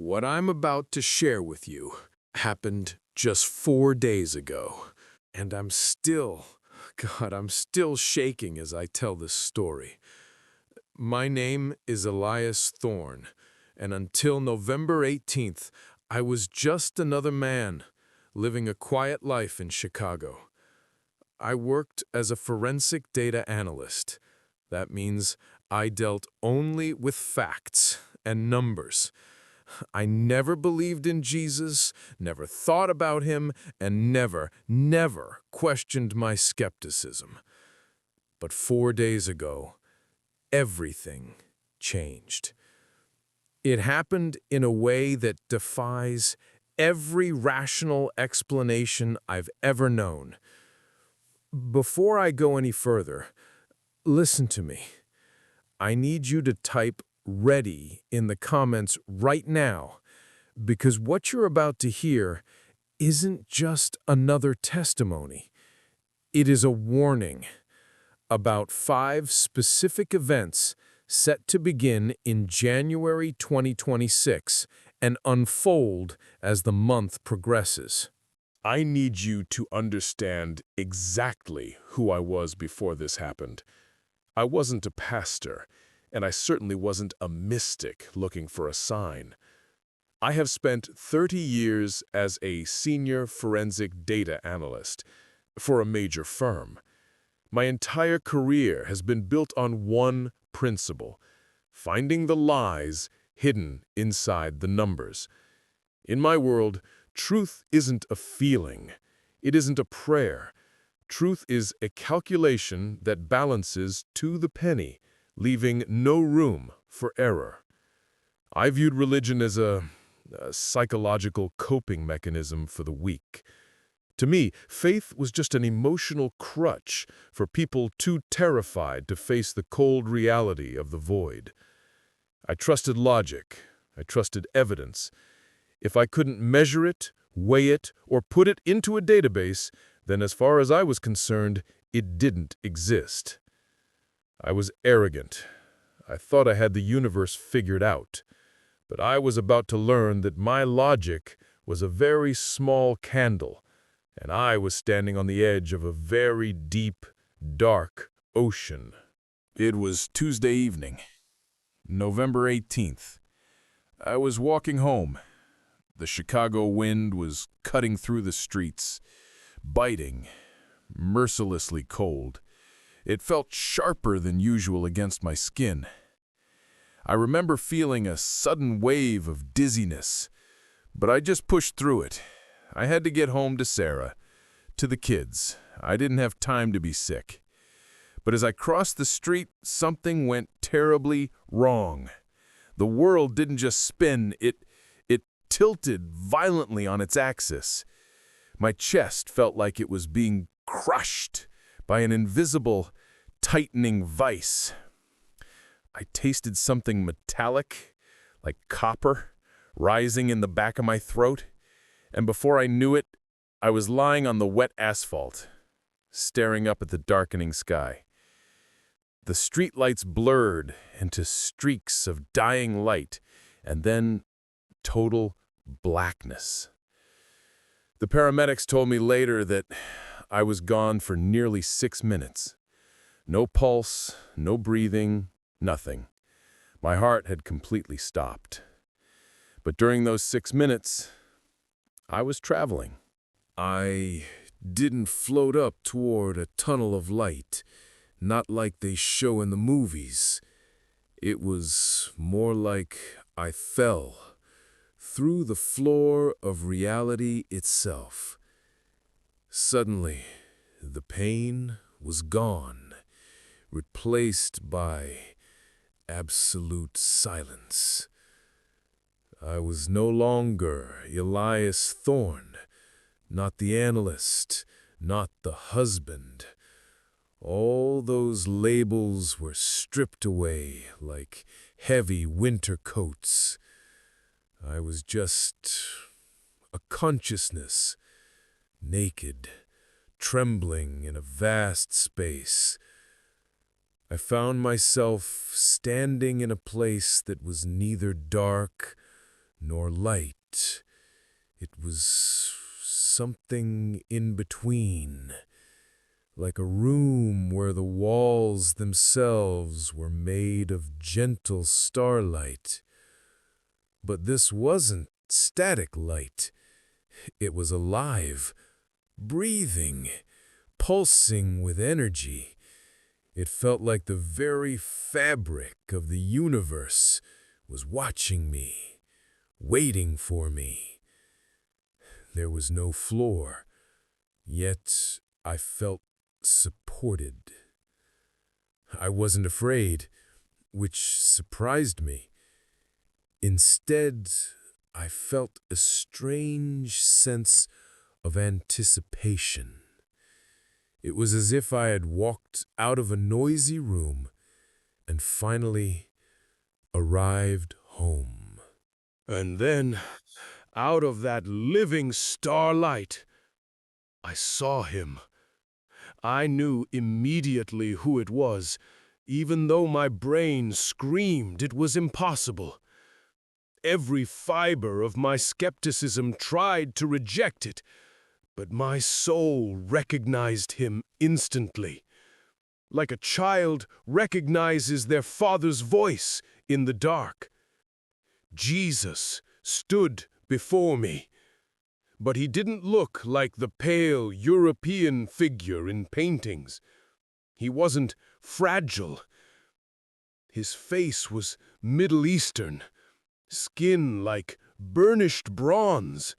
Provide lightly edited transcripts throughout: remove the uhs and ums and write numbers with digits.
What I'm about to share with you happened just 4 days ago, and I'm still shaking as I tell this story. My name is Elias Thorne, and until November 18th, I was just another man living a quiet life in Chicago. I worked as a forensic data analyst. That means I dealt only with facts and numbers. I never believed in Jesus, never thought about him, and never questioned my skepticism. But 4 days ago, everything changed. It happened in a way that defies every rational explanation I've ever known. Before I go any further, listen to me. I need you to type "ready" in the comments right now, because what you're about to hear isn't just another testimony. It is a warning about 5 specific events set to begin in January 2026 and unfold as the month progresses. I need you to understand exactly who I was before this happened. I wasn't a pastor, and I certainly wasn't a mystic looking for a sign. I have spent 30 years as a senior forensic data analyst for a major firm. My entire career has been built on one principle: finding the lies hidden inside the numbers. In my world, truth isn't a feeling. It isn't a prayer. Truth is a calculation that balances to the penny, leaving no room for error. I viewed religion as a psychological coping mechanism for the weak. To me, faith was just an emotional crutch for people too terrified to face the cold reality of the void. I trusted logic. I trusted evidence. If I couldn't measure it, weigh it, or put it into a database, then as far as I was concerned, it didn't exist. I was arrogant. I thought I had the universe figured out. But I was about to learn that my logic was a very small candle, and I was standing on the edge of a very deep, dark ocean. It was Tuesday evening, November 18th. I was walking home. The Chicago wind was cutting through the streets, biting, mercilessly cold. It felt sharper than usual against my skin. I remember feeling a sudden wave of dizziness, but I just pushed through it. I had to get home to Sarah, to the kids. I didn't have time to be sick. But as I crossed the street, something went terribly wrong. The world didn't just spin, it tilted violently on its axis. My chest felt like it was being crushed by an invisible, tightening vice. I tasted something metallic, like copper, rising in the back of my throat, and before I knew it, I was lying on the wet asphalt, staring up at the darkening sky. The streetlights blurred into streaks of dying light, and then total blackness. The paramedics told me later that I was gone for nearly 6 minutes. No pulse, no breathing, nothing. My heart had completely stopped. But during those 6 minutes, I was traveling. I didn't float up toward a tunnel of light, not like they show in the movies. It was more like I fell through the floor of reality itself. Suddenly, the pain was gone, replaced by absolute silence. I was no longer Elias Thorne, not the analyst, not the husband. All those labels were stripped away like heavy winter coats. I was just a consciousness, naked, trembling in a vast space. I found myself standing in a place that was neither dark nor light. It was something in between, like a room where the walls themselves were made of gentle starlight. But this wasn't static light. It was alive, breathing, pulsing with energy. It felt like the very fabric of the universe was watching me, waiting for me. There was no floor, yet I felt supported. I wasn't afraid, which surprised me. Instead, I felt a strange sense of anticipation. It was as if I had walked out of a noisy room and finally arrived home. And then, out of that living starlight, I saw him. I knew immediately who it was, even though my brain screamed it was impossible. Every fiber of my skepticism tried to reject it, but my soul recognized him instantly, like a child recognizes their father's voice in the dark. Jesus stood before me, but he didn't look like the pale European figure in paintings. He wasn't fragile. His face was Middle Eastern, skin like burnished bronze.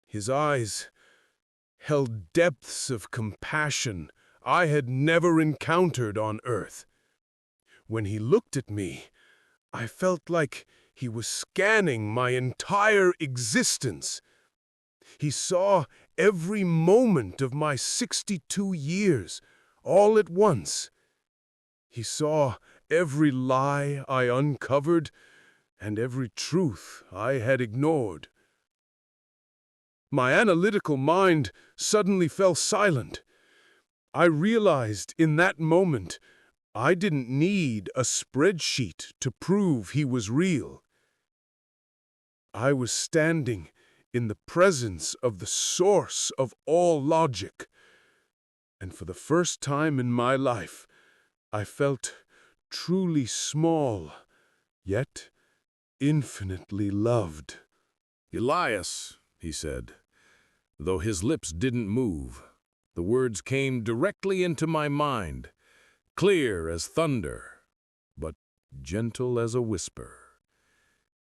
His eyes held depths of compassion I had never encountered on earth. When he looked at me, I felt like he was scanning my entire existence. He saw every moment of my 62 years, all at once. He saw every lie I uncovered and every truth I had ignored. My analytical mind suddenly fell silent. I realized in that moment I didn't need a spreadsheet to prove he was real. I was standing in the presence of the source of all logic, and for the first time in my life, I felt truly small, yet infinitely loved. "Elias," he said, though his lips didn't move. The words came directly into my mind, clear as thunder, but gentle as a whisper.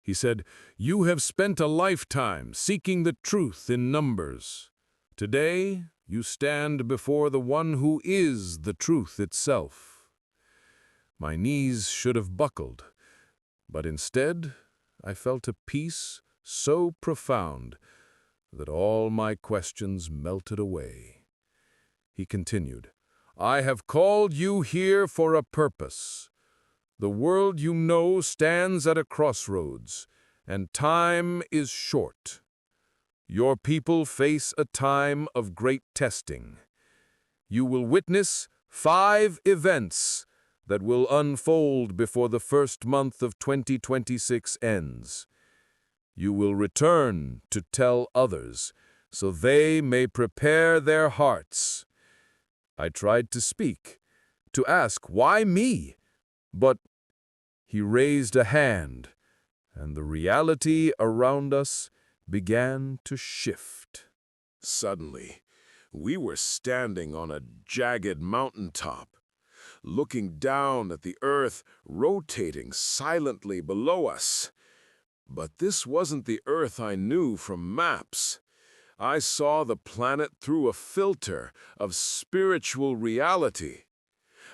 He said, "You have spent a lifetime seeking the truth in numbers. Today, you stand before the one who is the truth itself." My knees should have buckled, but instead, I felt a peace so profound that all my questions melted away. He continued, "I have called you here for a purpose. The world you know stands at a crossroads, and time is short. Your people face a time of great testing. You will witness 5 events that will unfold before the first month of 2026 ends. You will return to tell others, so they may prepare their hearts." I tried to speak, to ask, why me? But he raised a hand, and the reality around us began to shift. Suddenly, we were standing on a jagged mountaintop, looking down at the earth rotating silently below us. But this wasn't the earth I knew from maps. I saw the planet through a filter of spiritual reality.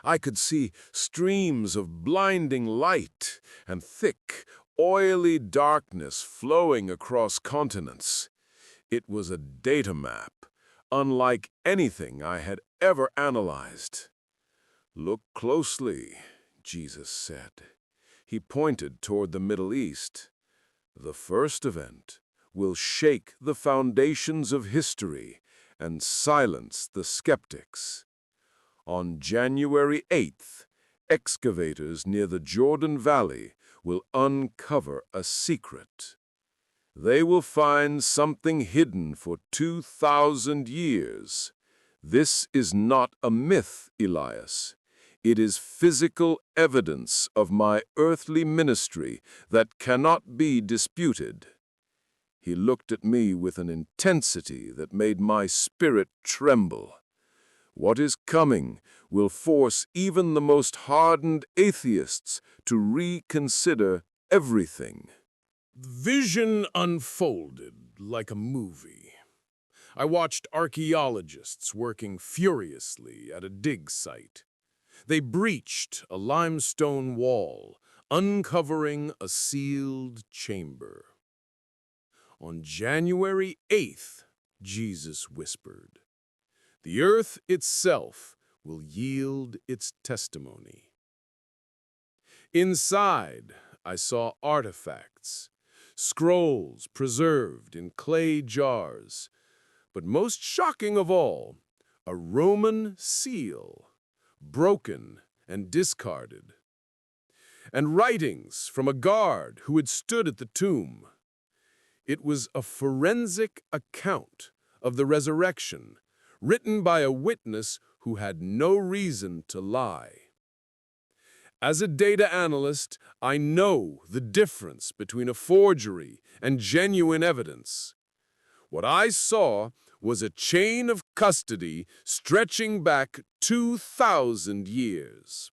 I could see streams of blinding light and thick, oily darkness flowing across continents. It was a data map, unlike anything I had ever analyzed. "Look closely," Jesus said. He pointed toward the Middle East. "The first event will shake the foundations of history and silence the skeptics. On January 8th, excavators near the Jordan Valley will uncover a secret. They will find something hidden for 2,000 years. This is not a myth, Elias. It is physical evidence of my earthly ministry that cannot be disputed. He looked at me with an intensity that made my spirit tremble. What is coming will force even the most hardened atheists to reconsider everything. Vision unfolded like a movie. I watched archaeologists working furiously at a dig site. They breached a limestone wall, uncovering a sealed chamber. On January 8th, Jesus whispered, "The earth itself will yield its testimony." Inside, I saw artifacts, scrolls preserved in clay jars, but most shocking of all, a Roman seal, broken and discarded, and writings from a guard who had stood at the tomb. It was a forensic account of the resurrection, written by a witness who had no reason to lie. As a data analyst, I know the difference between a forgery and genuine evidence. What I saw was a chain of custody stretching back 2,000 years.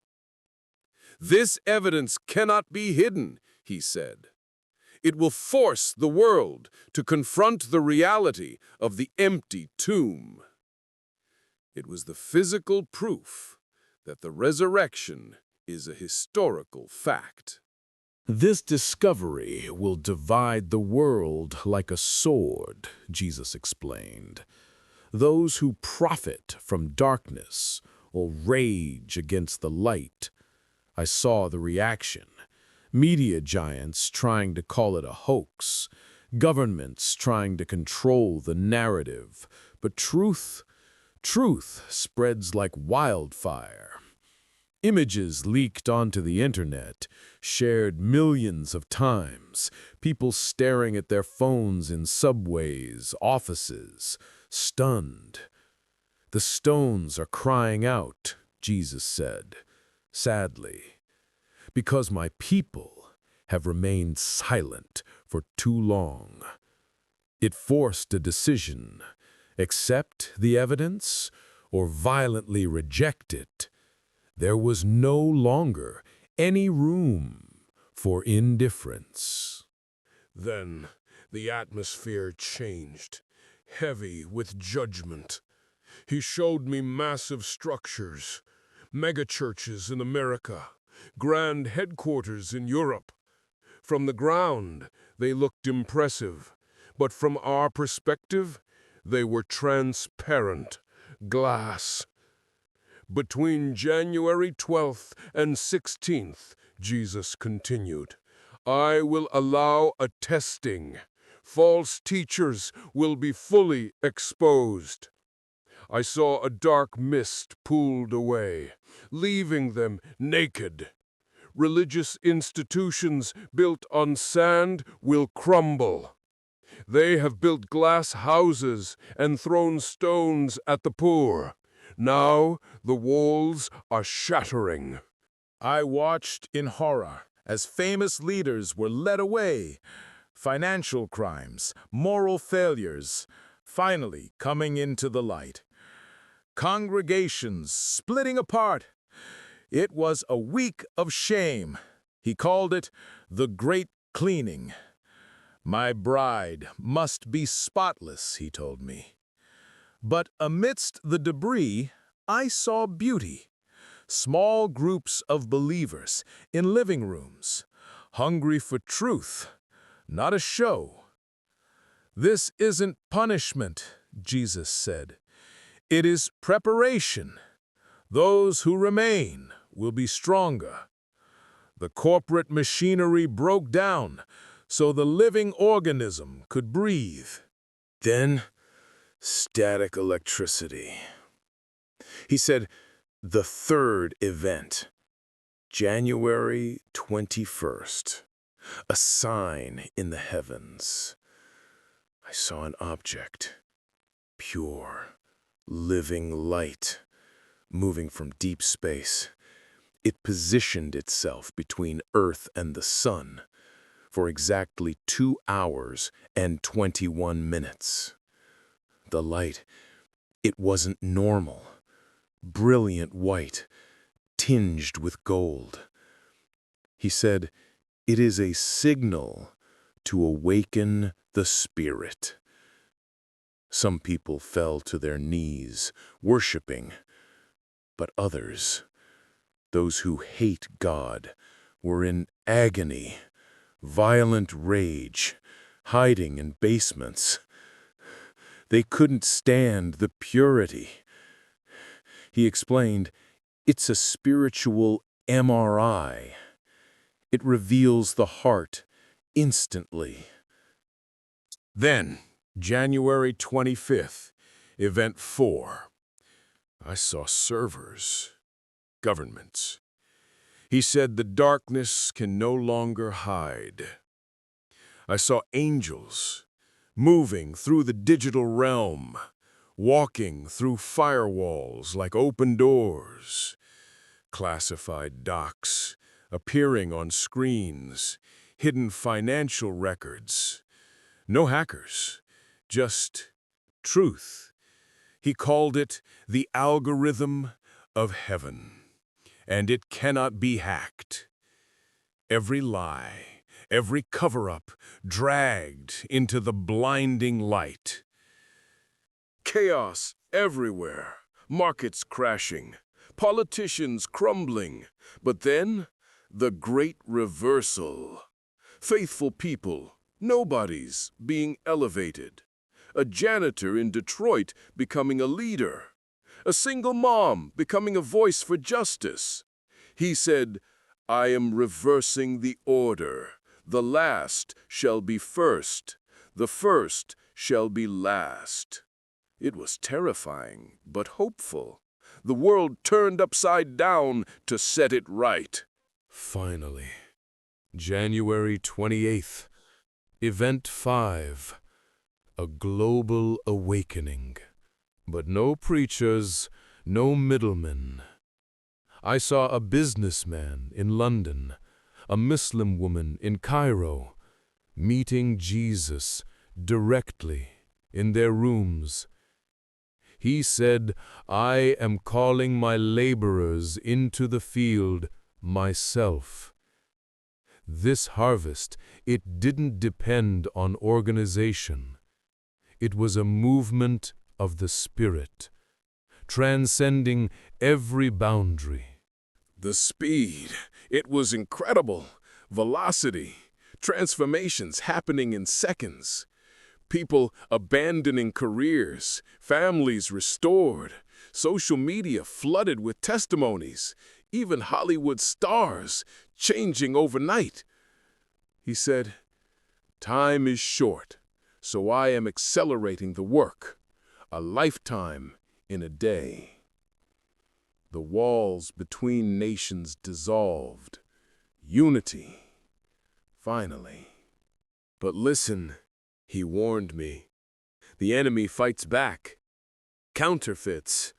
"This evidence cannot be hidden," he said. "It will force the world to confront the reality of the empty tomb." It was the physical proof that the resurrection is a historical fact. This discovery will divide the world like a sword, Jesus explained. Those who profit from darkness will rage against the light. I saw the reaction. Media giants trying to call it a hoax, governments trying to control the narrative, but truth spreads like wildfire. Images leaked onto the internet, shared millions of times, people staring at their phones in subways, offices, stunned. "The stones are crying out," Jesus said, sadly, "because my people have remained silent for too long." It forced a decision: accept the evidence or violently reject it. There was no longer any room for indifference. Then the atmosphere changed, heavy with judgment. He showed me massive structures, megachurches in America, grand headquarters in Europe. From the ground, they looked impressive, but from our perspective, they were transparent, glass. Between January 12th and 16th, Jesus continued, "I will allow a testing. False teachers will be fully exposed." I saw a dark mist pulled away, leaving them naked. Religious institutions built on sand will crumble. They have built glass houses and thrown stones at the poor. Now the walls are shattering. I watched in horror as famous leaders were led away. Financial crimes, moral failures, finally coming into the light. Congregations splitting apart. It was a week of shame. He called it the Great Cleaning. My bride must be spotless, he told me. But amidst the debris, I saw beauty. Small groups of believers in living rooms, hungry for truth, not a show. "This isn't punishment," Jesus said. "It is preparation. Those who remain will be stronger." The corporate machinery broke down so the living organism could breathe. Then, static electricity. He said, the third event, January 21st, a sign in the heavens. saw an object, pure, living light, moving from deep space. It positioned itself between Earth and the Sun for exactly 2 hours and 21 minutes. The light, it wasn't normal. Brilliant white, tinged with gold. He said, "It is a signal to awaken the spirit." Some people fell to their knees, worshiping, but others, those who hate God, were in agony, violent rage, hiding in basements. They couldn't stand the purity. He explained, "It's a spiritual MRI. It reveals the heart instantly." Then, January 25th, Event 4. I saw servers, governments. He said the darkness can no longer hide. I saw angels moving through the digital realm, walking through firewalls like open doors. Classified docs appearing on screens, hidden financial records. No hackers, just truth. He called it the algorithm of heaven, and it cannot be hacked. Every lie, every cover-up, dragged into the blinding light. Chaos everywhere, markets crashing, politicians crumbling, but then the great reversal. Faithful people, nobodies, being elevated. A janitor in Detroit becoming a leader. A single mom becoming a voice for justice. He said, "I am reversing the order. The last shall be first. The first shall be last." It was terrifying, but hopeful. The world turned upside down to set it right. Finally, January 28th, Event 5, a global awakening. But no preachers, no middlemen. I saw a businessman in London, a Muslim woman in Cairo, meeting Jesus directly in their rooms. He said, "I am calling my laborers into the field myself." This harvest, it didn't depend on organization. It was a movement of the Spirit, transcending every boundary. The speed, it was incredible. Velocity, transformations happening in seconds. People abandoning careers, families restored, social media flooded with testimonies, even Hollywood stars changing overnight. He said, "Time is short, so I am accelerating the work. A lifetime in a day." The walls between nations dissolved. Unity, finally. But listen, he warned me. The enemy fights back. Counterfeits.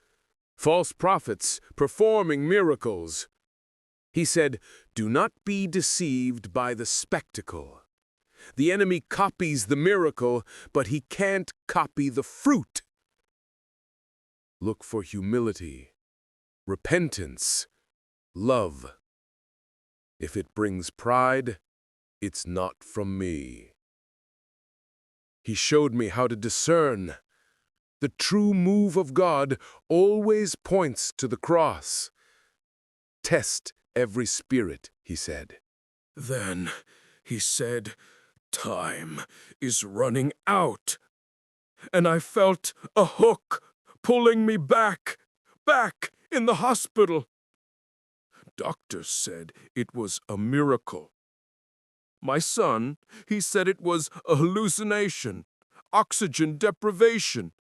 False prophets performing miracles. He said, "Do not be deceived by the spectacle. The enemy copies the miracle, but he can't copy the fruit. Look for humility, repentance, love. If it brings pride, it's not from me." He showed me how to discern. The true move of God always points to the cross. Test every spirit, he said. Then he said, "Time is running out." And I felt a hook pulling me back in the hospital. Doctors said it was a miracle. My son, he said it was a hallucination, oxygen deprivation.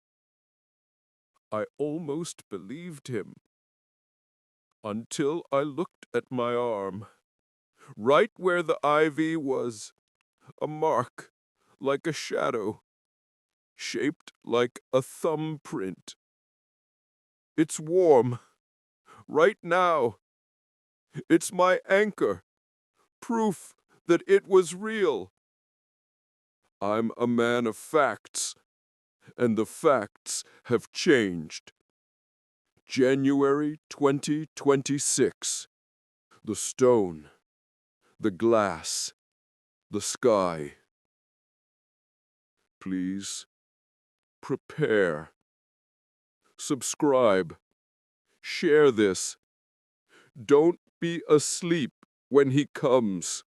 I almost believed him. Until I looked at my arm. Right where the IV was, a mark, like a shadow. shaped like a thumbprint. It's warm, right now. It's my anchor, proof that it was real. I'm a man of facts, and the facts have changed. January 2026. The stone, the glass, the sky. Please, prepare. Subscribe. Share this. Don't be asleep when he comes.